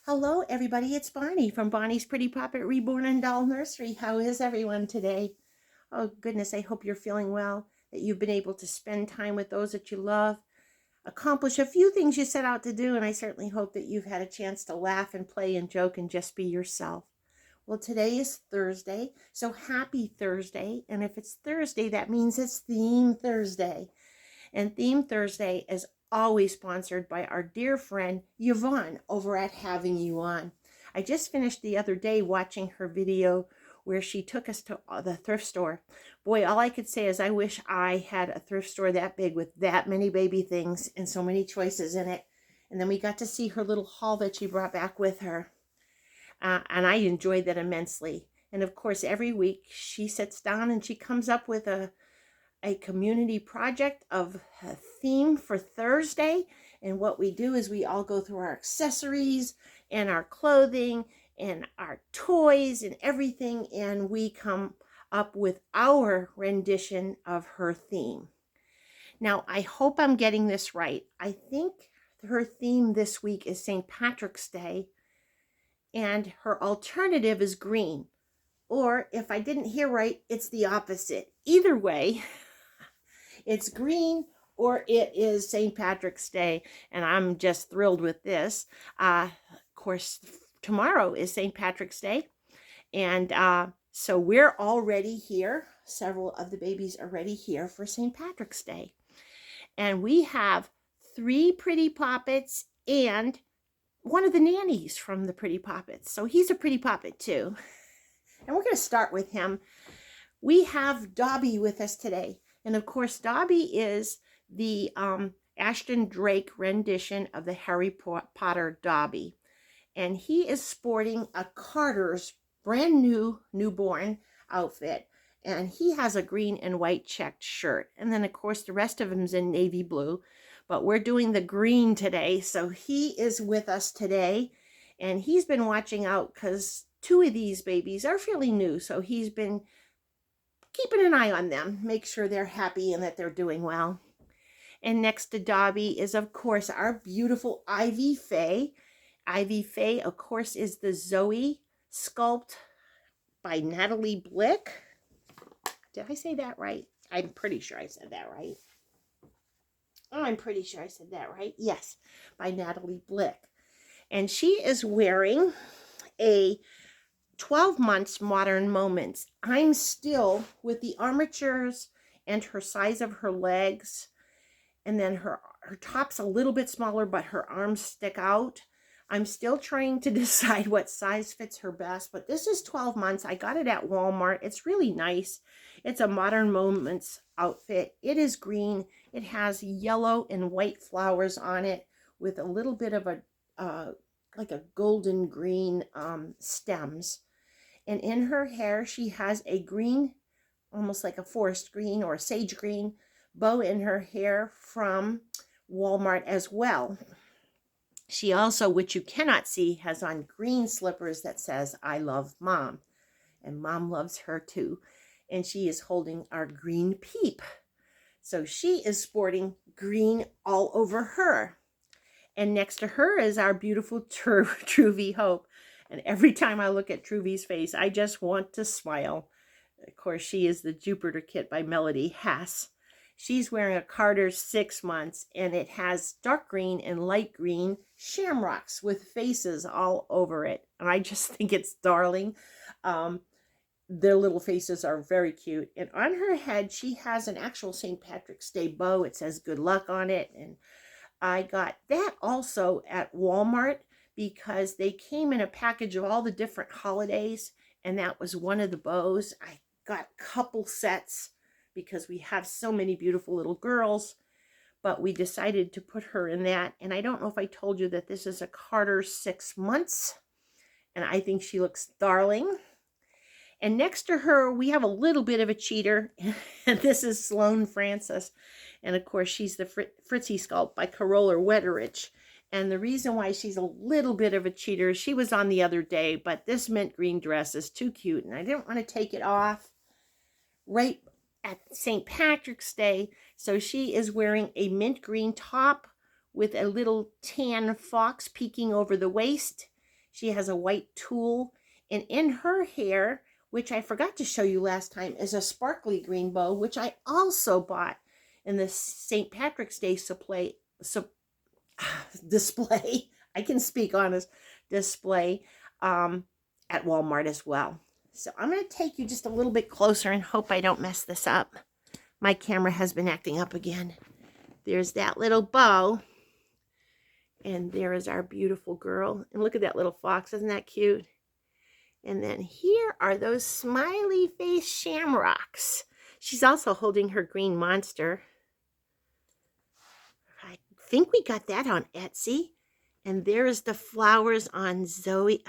Hello, everybody. It's Bonnie from Bonnie's Pretty Puppet Reborn and Doll Nursery. How is everyone today? Oh, goodness, I hope you're feeling well, that you've been able to spend time with those that you love, accomplish a few things you set out to do, and I certainly hope that you've had a chance to laugh and play and joke and just be yourself. Well, today is Thursday, so happy Thursday. And if it's Thursday, that means it's Theme Thursday. And Theme Thursday is always sponsored by our dear friend Yvonne over at Having You On. I just finished the other day watching her video where she took us to the thrift store. Boy, all I could say is I wish I had a thrift store that big with that many baby things and so many choices in it. And then we got to see her little haul that she brought back with her. And I enjoyed that immensely. And of course, every week she sits down and she comes up with a community project of a theme for Thursday. And what we do is we all go through our accessories and our clothing and our toys and everything, and we come up with our rendition of her theme. Now, I hope I'm getting this right. I think her theme this week is St. Patrick's Day, and her alternative is green. Or if I didn't hear right, it's the opposite. Either way, it's green or it is St. Patrick's Day, and I'm just thrilled with this. Of course, tomorrow is St. Patrick's Day, and so we're already here. Several of the babies are already here for St. Patrick's Day. And we have 3 pretty poppets and one of the nannies from the Pretty Poppets. So he's a pretty poppet too. And we're going to start with him. We have Dobby with us today. And of course, Dobby is the Ashton Drake rendition of the Harry Potter Dobby. And he is sporting a Carter's brand new newborn outfit. And he has a green and white checked shirt. And then, of course, the rest of him's in navy blue. But we're doing the green today. So he is with us today. And he's been watching out because 2 of these babies are fairly new. So he's been keeping an eye on them, make sure they're happy and that they're doing well. And next to Dobby is, of course, our beautiful Ivy Faye. Ivy Faye, of course, is the Zoe sculpt by Natalie Blick. Did I say that right? I'm pretty sure I said that right. I'm pretty sure I said that right. Yes, by Natalie Blick. And she is wearing a 12 months Modern Moments. I'm still with the armatures and her size of her legs, and then her top's a little bit smaller, but her arms stick out. I'm still trying to decide what size fits her best, but this is 12 months. I got it at Walmart. It's really nice. It's a Modern Moments outfit. It is green. It has yellow and white flowers on it with a little bit of a like a golden green stems. And in her hair, she has a green, almost like a forest green or a sage green bow in her hair from Walmart as well. She also, which you cannot see, has on green slippers that says, "I love Mom." And Mom loves her too. And she is holding our green peep. So she is sporting green all over her. And next to her is our beautiful Truvy Hope. And every time I look at Truvy's face, I just want to smile. Of course, she is the Jupiter kit by Melody Hass. She's wearing a Carter's 6 months, and it has dark green and light green shamrocks with faces all over it. And I just think it's darling. Their little faces are very cute. And on her head, she has an actual St. Patrick's Day bow. It says good luck on it. And I got that also at Walmart because they came in a package of all the different holidays, and that was one of the bows. I got a couple sets because we have so many beautiful little girls, but we decided to put her in that. And I don't know if I told you that this is a Carter's 6 months, and I think she looks darling. And next to her, we have a little bit of a cheater, and this is Sloane Francis. And of course, she's the Fritzy sculpt by Carola Wetterich. And the reason why she's a little bit of a cheater, she was on the other day, but this mint green dress is too cute, and I didn't want to take it off right at St. Patrick's Day. So she is wearing a mint green top with a little tan fox peeking over the waist. She has a white tulle, and in her hair, which I forgot to show you last time, is a sparkly green bow, which I also bought in the St. Patrick's Day display. I can speak honest, display at Walmart as well. So I'm going to take you just a little bit closer and hope I don't mess this up. My camera has been acting up again. There's that little bow. And there is our beautiful girl. And look at that little fox. Isn't that cute? And then here are those smiley face shamrocks. She's also holding her green monster. I think we got that on Etsy. And there's the flowers on Zoe.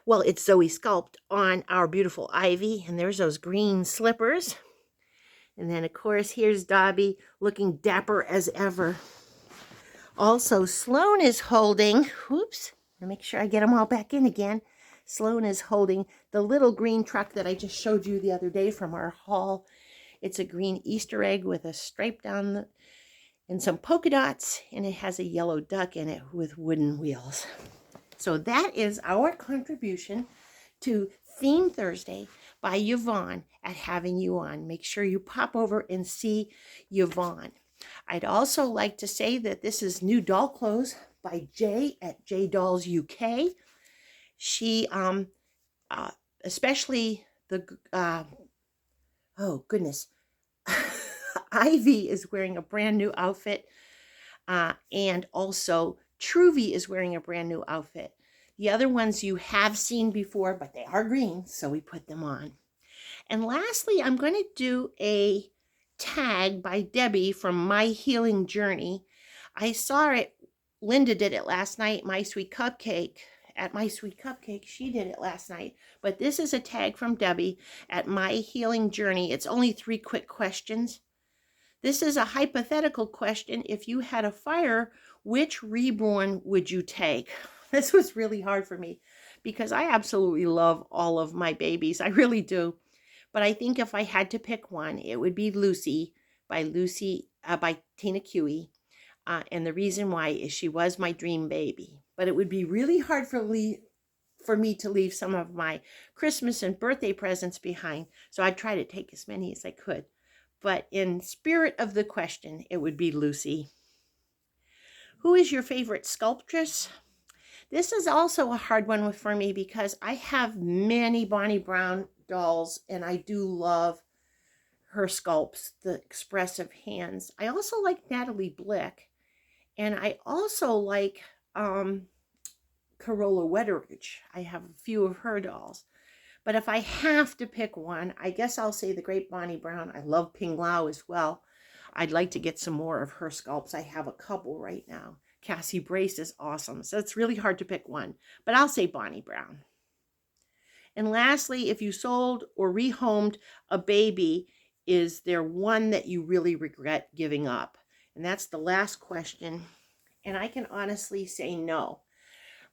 Well, it's Zoe Sculpt on our beautiful Ivy. And there's those green slippers. And then, of course, here's Dobby looking dapper as ever. Also, Sloane is holding, whoops, let me make sure I get them all back in again. Sloane is holding the little green truck that I just showed you the other day from our haul. It's a green Easter egg with a stripe down the, and some polka dots, and it has a yellow duck in it with wooden wheels. So that is our contribution to Theme Thursday by Yvonne at Having You On. Make sure you pop over and see Yvonne. I'd also like to say that this is New Doll Clothes by Jay at J Dolls UK. She, especially the, oh goodness, Ivy is wearing a brand new outfit, and also Truvy is wearing a brand new outfit. The other ones you have seen before, but they are green, so we put them on. And lastly, I'm going to do a tag by Debbie from My Healing Journey. I saw it, Linda did it last night, My Sweet Cupcake. At My Sweet Cupcake, she did it last night. But this is a tag from Debbie at My Healing Journey. It's only 3 quick questions. This is a hypothetical question. If you had a fire, which reborn would you take? This was really hard for me because I absolutely love all of my babies. I really do. But I think if I had to pick one, it would be Lucy by Tina Cui. And the reason why is she was my dream baby. But it would be really hard for me to leave some of my Christmas and birthday presents behind. So I'd try to take as many as I could. But in spirit of the question, it would be Lucy. Who is your favorite sculptress? This is also a hard one for me because I have many Bonnie Brown dolls, and I do love her sculpts, the expressive hands. I also like Natalie Blick, and I also like Carola Wetteridge. I have a few of her dolls. But if I have to pick one, I guess I'll say the great Bonnie Brown. I love Ping Lao as well. I'd like to get some more of her sculpts. I have a couple right now. Cassie Brace is awesome. So it's really hard to pick one, but I'll say Bonnie Brown. And lastly, if you sold or rehomed a baby, is there one that you really regret giving up? And that's the last question. And I can honestly say no.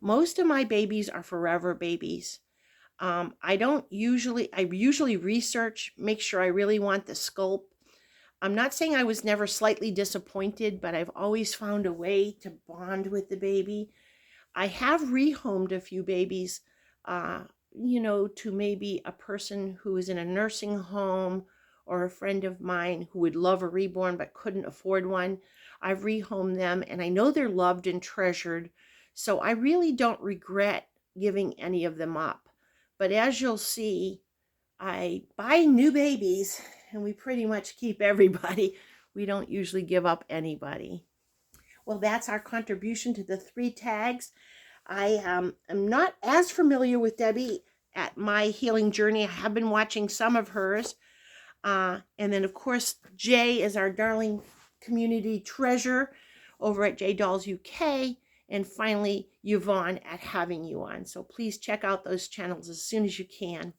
Most of my babies are forever babies. I usually research, make sure I really want the sculpt. I'm not saying I was never slightly disappointed, but I've always found a way to bond with the baby. I have rehomed a few babies, to maybe a person who is in a nursing home or a friend of mine who would love a reborn but couldn't afford one. I've rehomed them, and I know they're loved and treasured, so I really don't regret giving any of them up. But as you'll see, I buy new babies, and we pretty much keep everybody. We don't usually give up anybody. Well, that's our contribution to the 3 tags. I am not as familiar with Debbie at My Healing Journey. I have been watching some of hers. And then, of course, Jay is our darling community treasure over at J Dolls UK. And finally, Yvonne at Having You On. So please check out those channels as soon as you can.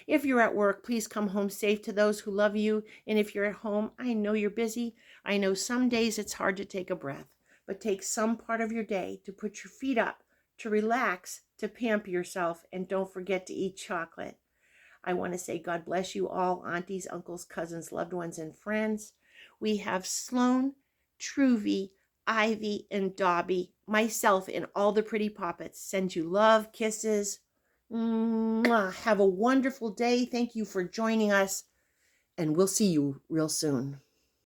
If you're at work, please come home safe to those who love you. And if you're at home, I know you're busy. I know some days it's hard to take a breath, but take some part of your day to put your feet up, to relax, to pamper yourself, and don't forget to eat chocolate. I want to say God bless you all, aunties, uncles, cousins, loved ones, and friends. We have Sloane, Truvy, Ivy, and Dobby, myself, and all the pretty poppets send you love, kisses. Mwah. Have a wonderful day. Thank you for joining us, and we'll see you real soon.